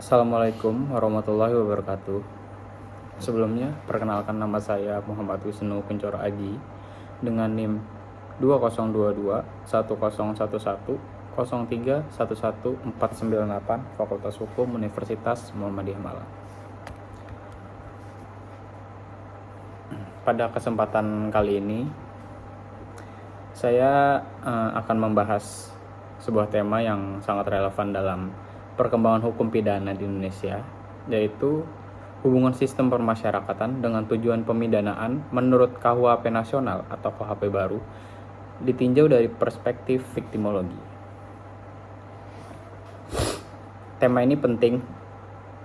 Assalamualaikum warahmatullahi wabarakatuh. Sebelumnya, perkenalkan nama saya Muhammad Wisnu Kuncoro Aji dengan NIM 2022 1011 03 11498 Fakultas Hukum Universitas Muhammadiyah Malang. Pada kesempatan kali ini, saya akan membahas sebuah tema yang sangat relevan dalam perkembangan hukum pidana di Indonesia, yaitu hubungan sistem permasyarakatan dengan tujuan pemidanaan menurut KUHP nasional atau KUHP baru ditinjau dari perspektif viktimologi. Tema ini penting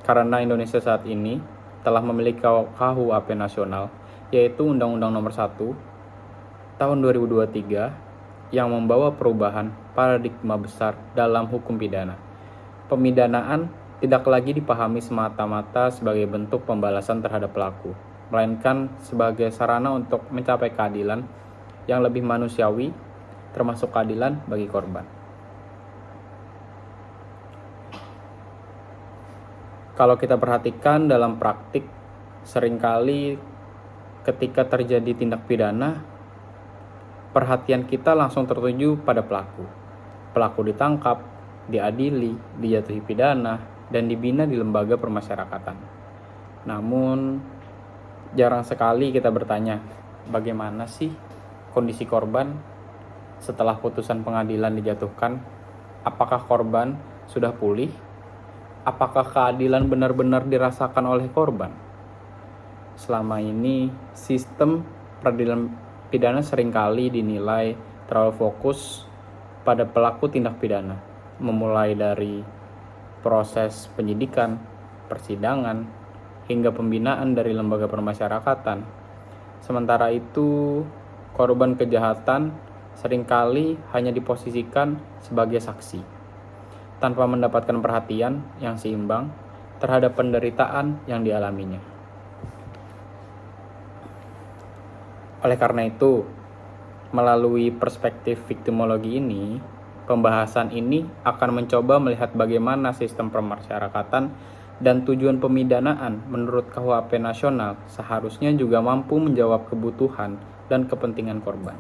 karena Indonesia saat ini telah memiliki KUHP nasional, yaitu Undang-Undang Nomor 1 Tahun 2023 yang membawa perubahan paradigma besar dalam hukum pidana. Pemidanaan tidak lagi dipahami semata-mata sebagai bentuk pembalasan terhadap pelaku, melainkan sebagai sarana untuk mencapai keadilan yang lebih manusiawi, termasuk keadilan bagi korban. Kalau kita perhatikan dalam praktik, seringkali ketika terjadi tindak pidana, perhatian kita langsung tertuju pada pelaku. Pelaku ditangkap, diadili, dijatuhi pidana, dan dibina di lembaga permasyarakatan. Namun, jarang sekali kita bertanya, bagaimana sih kondisi korban setelah putusan pengadilan dijatuhkan? Apakah korban sudah pulih? Apakah keadilan benar-benar dirasakan oleh korban? Selama ini, sistem peradilan pidana seringkali dinilai terlalu fokus pada pelaku tindak pidana, memulai dari proses penyidikan, persidangan, hingga pembinaan dari lembaga permasyarakatan. Sementara itu, korban kejahatan seringkali hanya diposisikan sebagai saksi, tanpa mendapatkan perhatian yang seimbang terhadap penderitaan yang dialaminya. Oleh karena itu, melalui perspektif viktimologi ini, pembahasan ini akan mencoba melihat bagaimana sistem permasyarakatan dan tujuan pemidanaan menurut KUHP nasional seharusnya juga mampu menjawab kebutuhan dan kepentingan korban.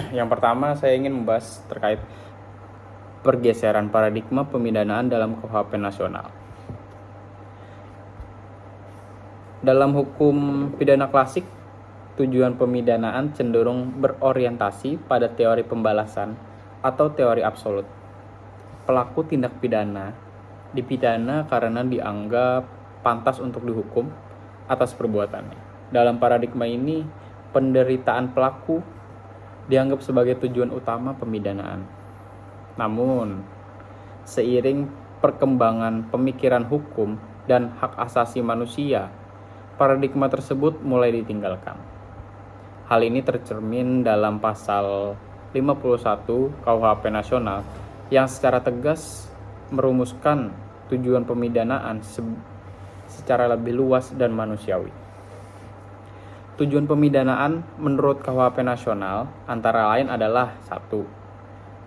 Yang pertama, saya ingin membahas terkait pergeseran paradigma pemidanaan dalam KUHP nasional. Dalam hukum pidana klasik, tujuan pemidanaan cenderung berorientasi pada teori pembalasan atau teori absolut. Pelaku tindak pidana dipidana karena dianggap pantas untuk dihukum atas perbuatannya. Dalam paradigma ini, penderitaan pelaku dianggap sebagai tujuan utama pemidanaan. Namun, seiring perkembangan pemikiran hukum dan hak asasi manusia, paradigma tersebut mulai ditinggalkan. Hal ini tercermin dalam pasal 51 KUHP nasional yang secara tegas merumuskan tujuan pemidanaan secara lebih luas dan manusiawi. Tujuan pemidanaan menurut KUHP nasional antara lain adalah 1.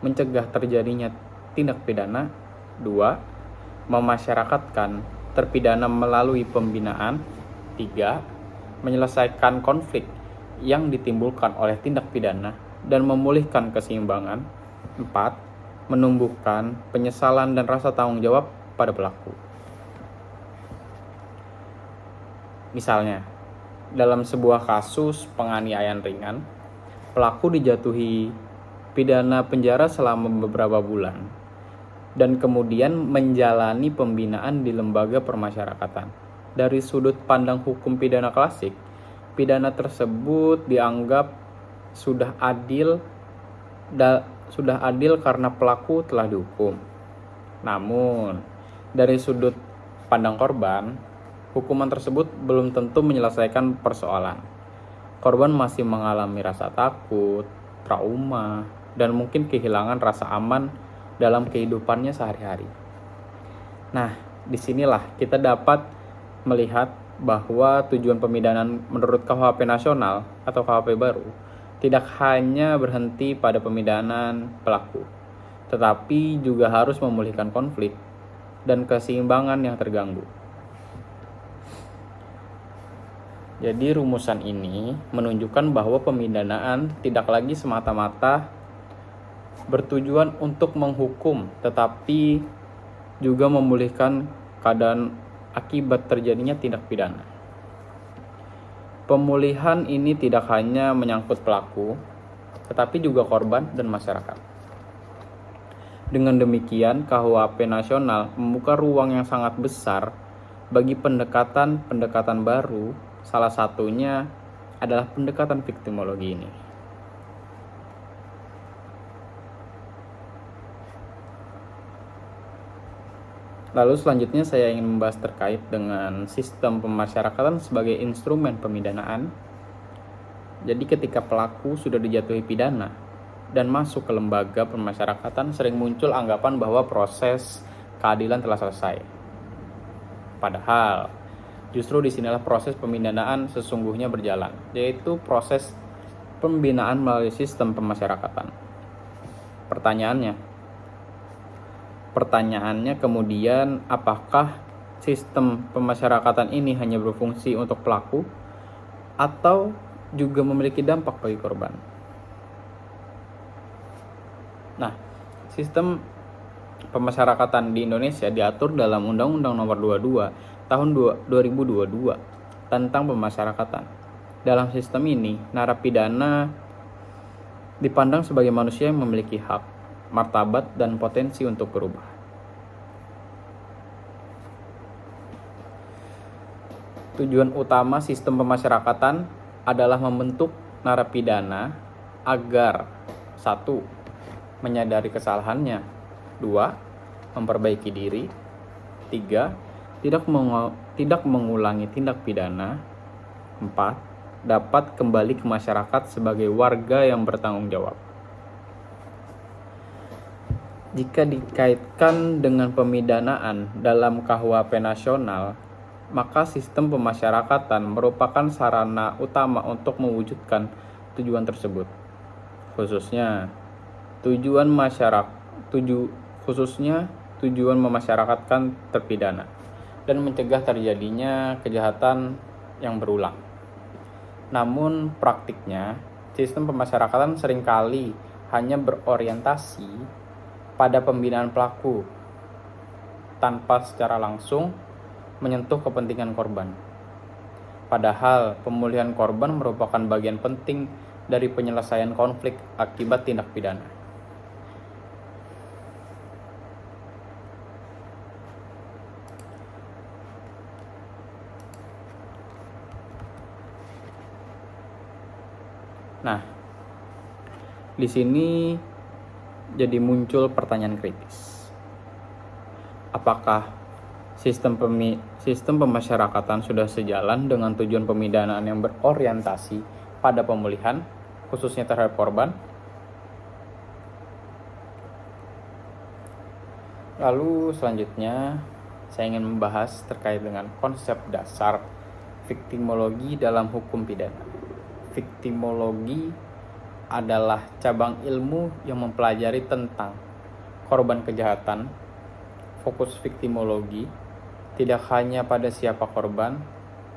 Mencegah terjadinya tindak pidana. 2. Memasyarakatkan terpidana melalui pembinaan. 3. Menyelesaikan konflik yang ditimbulkan oleh tindak pidana dan memulihkan keseimbangan. 4. Menumbuhkan penyesalan dan rasa tanggung jawab pada pelaku. Misalnya, dalam sebuah kasus penganiayaan ringan, pelaku dijatuhi pidana penjara selama beberapa bulan dan kemudian menjalani pembinaan di lembaga permasyarakatan. Dari sudut pandang hukum pidana klasik, pidana tersebut dianggap sudah adil karena pelaku telah dihukum. Namun, dari sudut pandang korban, hukuman tersebut belum tentu menyelesaikan persoalan. Korban masih mengalami rasa takut, trauma, dan mungkin kehilangan rasa aman dalam kehidupannya sehari-hari. Nah, disinilah kita dapat melihat bahwa tujuan pemidanaan menurut KUHP nasional atau KUHP baru tidak hanya berhenti pada pemidanaan pelaku, tetapi juga harus memulihkan konflik dan keseimbangan yang terganggu. Jadi rumusan ini menunjukkan bahwa pemidanaan tidak lagi semata-mata bertujuan untuk menghukum, tetapi juga memulihkan keadaan akibat terjadinya tindak pidana. Pemulihan ini tidak hanya menyangkut pelaku, tetapi juga korban dan masyarakat. Dengan demikian, KUHP nasional membuka ruang yang sangat besar bagi pendekatan-pendekatan baru, salah satunya adalah pendekatan viktimologi ini. Lalu selanjutnya saya ingin membahas terkait dengan sistem pemasyarakatan sebagai instrumen pemidanaan. Jadi ketika pelaku sudah dijatuhi pidana dan masuk ke lembaga pemasyarakatan, sering muncul anggapan bahwa proses keadilan telah selesai. Padahal justru disinilah proses pemidanaan sesungguhnya berjalan, yaitu proses pembinaan melalui sistem pemasyarakatan. Pertanyaannya kemudian, apakah sistem pemasyarakatan ini hanya berfungsi untuk pelaku atau juga memiliki dampak bagi korban? Nah, sistem pemasyarakatan di Indonesia diatur dalam Undang-Undang Nomor 22 Tahun 2022 tentang pemasyarakatan. Dalam sistem ini, narapidana dipandang sebagai manusia yang memiliki hak, martabat, dan potensi untuk berubah. Tujuan utama sistem pemasyarakatan adalah membentuk narapidana agar 1. Menyadari kesalahannya, 2. Memperbaiki diri, 3. Tidak mengulangi tindak pidana, 4. Dapat kembali ke masyarakat sebagai warga yang bertanggung jawab. Jika dikaitkan dengan pemidanaan dalam KUHP nasional, maka sistem pemasyarakatan merupakan sarana utama untuk mewujudkan tujuan tersebut. Khususnya tujuan memasyarakatkan terpidana dan mencegah terjadinya kejahatan yang berulang. Namun praktiknya, sistem pemasyarakatan seringkali hanya berorientasi pada pembinaan pelaku tanpa secara langsung menyentuh kepentingan korban. Padahal pemulihan korban merupakan bagian penting dari penyelesaian konflik akibat tindak pidana. Nah, di sini jadi muncul pertanyaan kritis. Apakah sistem pemasyarakatan sudah sejalan dengan tujuan pemidanaan yang berorientasi pada pemulihan, khususnya terhadap korban? Lalu selanjutnya, saya ingin membahas terkait dengan konsep dasar viktimologi dalam hukum pidana. Viktimologi adalah cabang ilmu yang mempelajari tentang korban kejahatan. Fokus viktimologi tidak hanya pada siapa korban,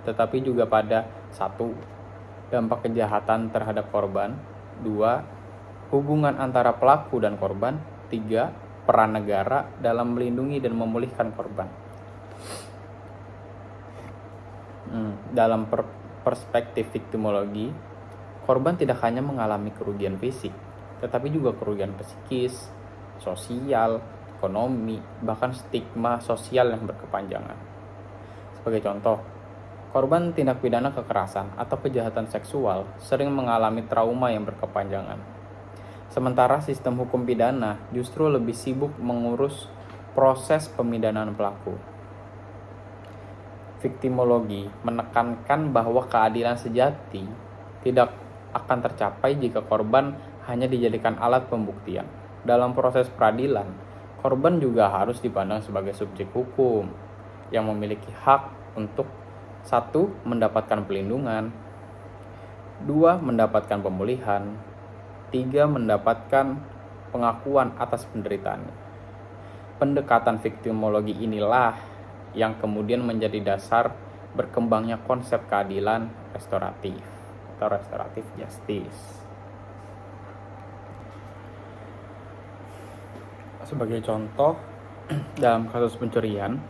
tetapi juga pada 1. Dampak kejahatan terhadap korban, 2. Hubungan antara pelaku dan korban, 3. Peran negara dalam melindungi dan memulihkan korban. Dalam perspektif viktimologi, korban tidak hanya mengalami kerugian fisik, tetapi juga kerugian psikis, sosial, ekonomi, bahkan stigma sosial yang berkepanjangan. Sebagai contoh, korban tindak pidana kekerasan atau kejahatan seksual sering mengalami trauma yang berkepanjangan. Sementara sistem hukum pidana justru lebih sibuk mengurus proses pemidanaan pelaku. Viktimologi menekankan bahwa keadilan sejati tidak akan tercapai jika korban hanya dijadikan alat pembuktian. Dalam proses peradilan, korban juga harus dipandang sebagai subjek hukum yang memiliki hak untuk 1. Mendapatkan pelindungan, 2. Mendapatkan pemulihan, 3. Mendapatkan pengakuan atas penderitaan. Pendekatan viktimologi inilah yang kemudian menjadi dasar berkembangnya konsep keadilan restoratif atau restoratif justice. Sebagai contoh, dalam kasus pencurian,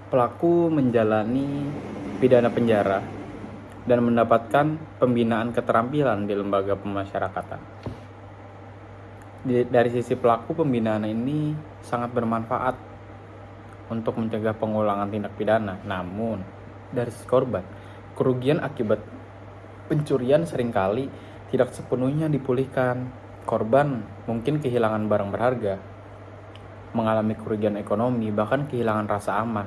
pelaku menjalani pidana penjara dan mendapatkan pembinaan keterampilan di lembaga pemasyarakatan. Dari sisi pelaku, pembinaan ini sangat bermanfaat untuk mencegah pengulangan tindak pidana. Namun, dari sisi korban, kerugian akibat pencurian seringkali tidak sepenuhnya dipulihkan. Korban mungkin kehilangan barang berharga, mengalami kerugian ekonomi, bahkan kehilangan rasa aman.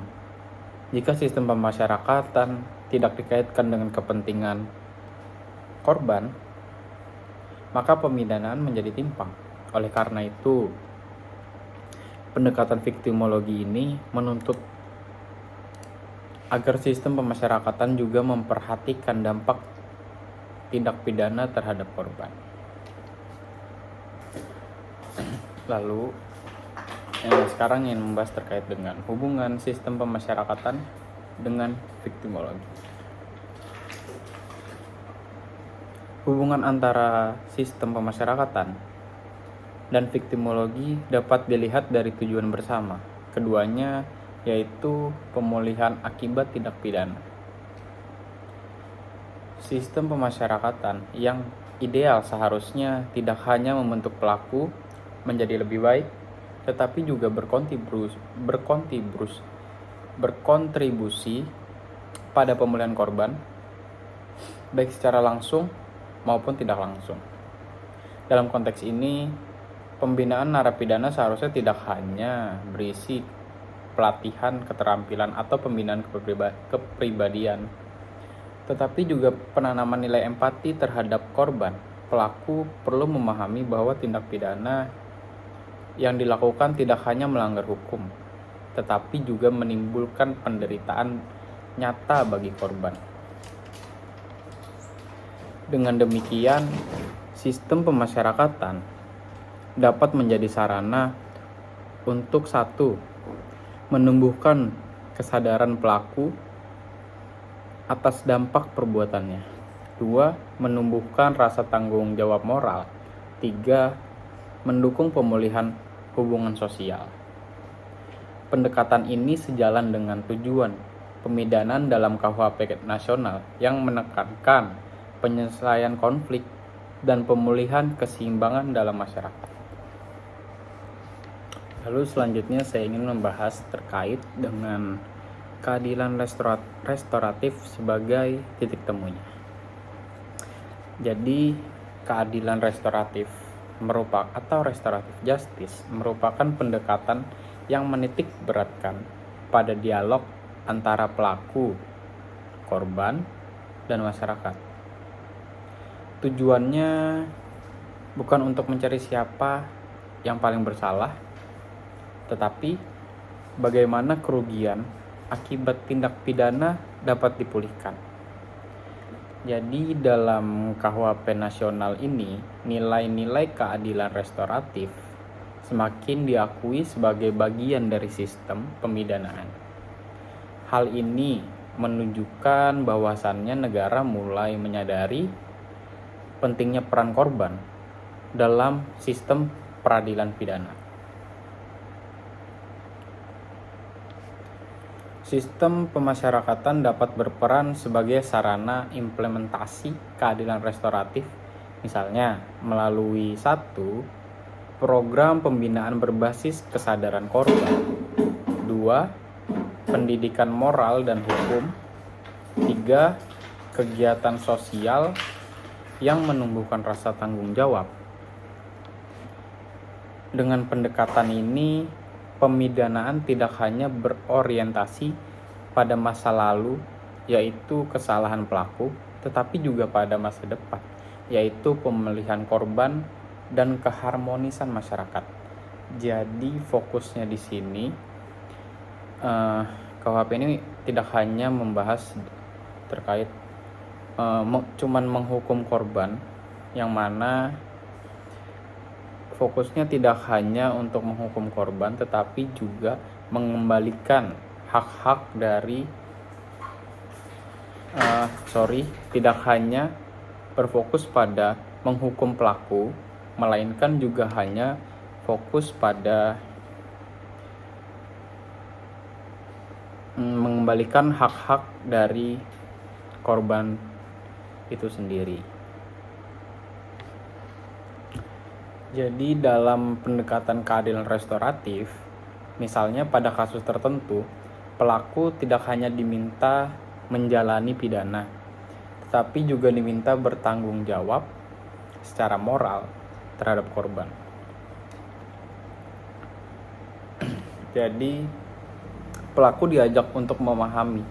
Jika sistem pemasyarakatan tidak dikaitkan dengan kepentingan korban, maka pemidanaan menjadi timpang. Oleh karena itu, pendekatan viktimologi ini menuntut agar sistem pemasyarakatan juga memperhatikan dampak tindak pidana terhadap korban. Lalu, sekarang ingin membahas terkait dengan hubungan sistem pemasyarakatan dengan viktimologi. Hubungan antara sistem pemasyarakatan dan viktimologi dapat dilihat dari tujuan bersama. Keduanya yaitu pemulihan akibat tindak pidana. Sistem pemasyarakatan yang ideal seharusnya tidak hanya membentuk pelaku menjadi lebih baik, tetapi juga berkontribusi pada pemulihan korban, baik secara langsung maupun tidak langsung. Dalam konteks ini, pembinaan narapidana seharusnya tidak hanya berisi pelatihan keterampilan atau pembinaan kepribadian, tetapi juga penanaman nilai empati terhadap korban. Pelaku perlu memahami bahwa tindak pidana yang dilakukan tidak hanya melanggar hukum, tetapi juga menimbulkan penderitaan nyata bagi korban. Dengan demikian, sistem pemasyarakatan dapat menjadi sarana untuk satu, menumbuhkan kesadaran pelaku atas dampak perbuatannya. Dua, menumbuhkan rasa tanggung jawab moral. Tiga, mendukung pemulihan hubungan sosial. Pendekatan ini sejalan dengan tujuan pemidanaan dalam KUHP nasional yang menekankan penyelesaian konflik dan pemulihan keseimbangan dalam masyarakat. Lalu selanjutnya saya ingin membahas terkait dengan keadilan restoratif sebagai titik temunya. Jadi, keadilan restoratif restoratif justice merupakan pendekatan yang menitik beratkan pada dialog antara pelaku, korban, dan masyarakat. Tujuannya bukan untuk mencari siapa yang paling bersalah, tetapi bagaimana kerugian akibat tindak pidana dapat dipulihkan. Jadi dalam KUHP nasional ini, nilai-nilai keadilan restoratif semakin diakui sebagai bagian dari sistem pemidanaan. Hal ini menunjukkan bahwasannya negara mulai menyadari pentingnya peran korban dalam sistem peradilan pidana. Sistem pemasyarakatan dapat berperan sebagai sarana implementasi keadilan restoratif, misalnya melalui 1. Program pembinaan berbasis kesadaran korban. 2. Pendidikan moral dan hukum. 3. Kegiatan sosial yang menumbuhkan rasa tanggung jawab. Dengan pendekatan ini, pemidanaan tidak hanya berorientasi pada masa lalu, yaitu kesalahan pelaku, tetapi juga pada masa depan, yaitu pemulihan korban dan keharmonisan masyarakat. Jadi fokusnya di sini, KUHP ini tidak hanya membahas terkait cuman menghukum korban, yang mana fokusnya tidak hanya untuk menghukum korban, tetapi juga mengembalikan hak-hak dari tidak hanya berfokus pada menghukum pelaku, melainkan juga hanya fokus pada mengembalikan hak-hak dari korban itu sendiri. Jadi dalam pendekatan keadilan restoratif, misalnya pada kasus tertentu, pelaku tidak hanya diminta menjalani pidana, tetapi juga diminta bertanggung jawab secara moral terhadap korban. Jadi pelaku diajak untuk memahami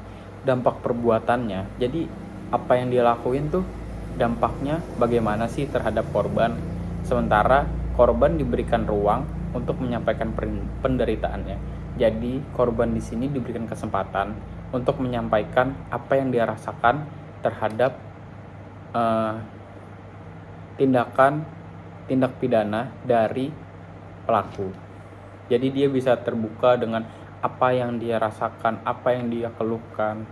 dampak perbuatannya. Jadi apa yang dia lakuin tuh dampaknya bagaimana sih terhadap korban, sementara korban diberikan ruang untuk menyampaikan penderitaannya. Jadi korban di sini diberikan kesempatan untuk menyampaikan apa yang dia rasakan terhadap tindak pidana dari pelaku. Jadi dia bisa terbuka dengan apa yang dia rasakan, apa yang dia keluhkan.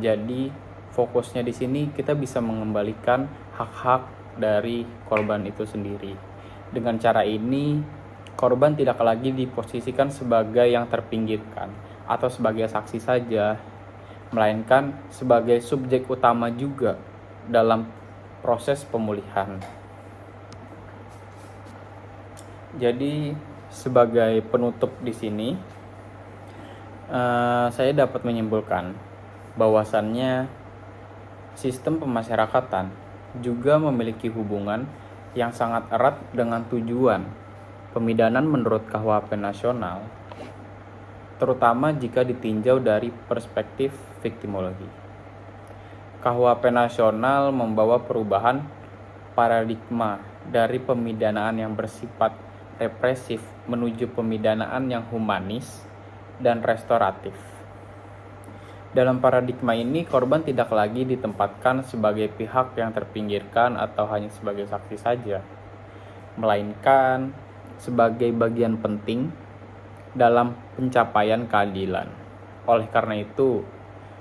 Jadi fokusnya di sini kita bisa mengembalikan hak-hak dari korban itu sendiri. Dengan cara ini, korban tidak lagi diposisikan sebagai yang terpinggirkan atau sebagai saksi saja, melainkan sebagai subjek utama juga dalam proses pemulihan. Jadi sebagai penutup di sini, saya dapat menyimpulkan bahwasannya sistem pemasyarakatan juga memiliki hubungan yang sangat erat dengan tujuan pemidanaan menurut KUHP nasional, terutama jika ditinjau dari perspektif viktimologi. KUHP nasional membawa perubahan paradigma dari pemidanaan yang bersifat represif menuju pemidanaan yang humanis dan restoratif. Dalam paradigma ini, korban tidak lagi ditempatkan sebagai pihak yang terpinggirkan atau hanya sebagai saksi saja, melainkan sebagai bagian penting dalam pencapaian keadilan. Oleh karena itu,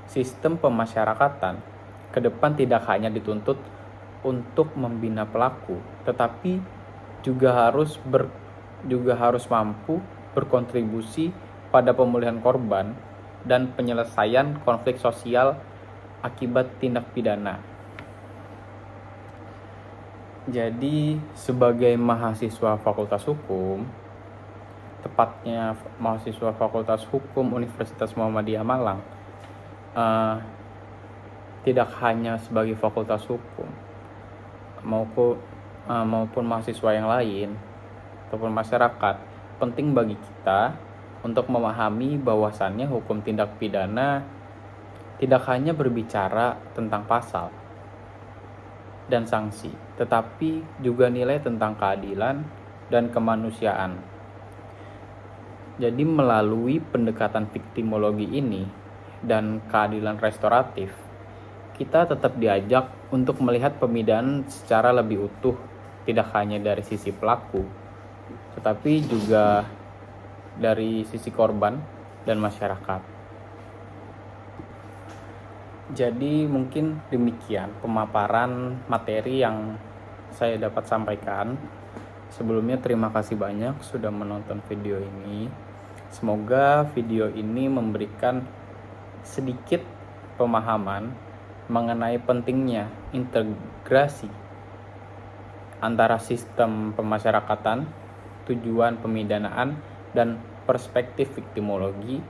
sistem pemasyarakatan ke depan tidak hanya dituntut untuk membina pelaku, tetapi juga harus mampu berkontribusi pada pemulihan korban dan penyelesaian konflik sosial akibat tindak pidana. Jadi sebagai mahasiswa Fakultas Hukum, tepatnya mahasiswa Fakultas Hukum Universitas Muhammadiyah Malang, tidak hanya sebagai Fakultas Hukum, maupun mahasiswa yang lain ataupun masyarakat, penting bagi kita untuk memahami bahwasannya hukum tindak pidana tidak hanya berbicara tentang pasal dan sanksi, tetapi juga nilai tentang keadilan dan kemanusiaan. Jadi melalui pendekatan viktimologi ini dan keadilan restoratif, kita tetap diajak untuk melihat pemidanaan secara lebih utuh, tidak hanya dari sisi pelaku, tetapi juga dari sisi korban dan masyarakat. Jadi mungkin demikian pemaparan materi yang saya dapat sampaikan. Sebelumnya terima kasih banyak sudah menonton video ini. Semoga video ini memberikan sedikit pemahaman mengenai pentingnya integrasi antara sistem pemasyarakatan, tujuan pemidanaan, dan perspektif viktimologi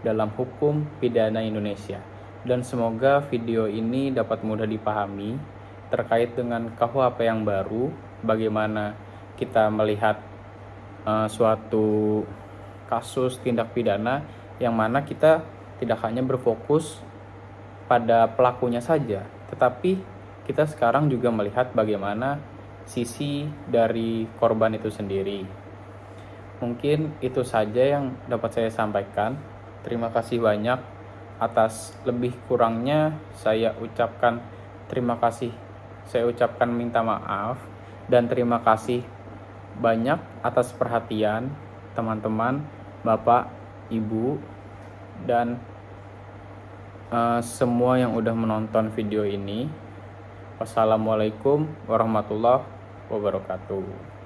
dalam hukum pidana Indonesia. Dan semoga video ini dapat mudah dipahami terkait dengan KUHP yang baru, bagaimana kita melihat suatu kasus tindak pidana yang mana kita tidak hanya berfokus pada pelakunya saja, tetapi kita sekarang juga melihat bagaimana sisi dari korban itu sendiri. Mungkin itu saja yang dapat saya sampaikan. Terima kasih banyak. Atas lebih kurangnya saya ucapkan terima kasih. Saya ucapkan minta maaf dan terima kasih banyak atas perhatian teman-teman, Bapak, Ibu, dan semua yang udah menonton video ini. Wassalamualaikum warahmatullahi wabarakatuh.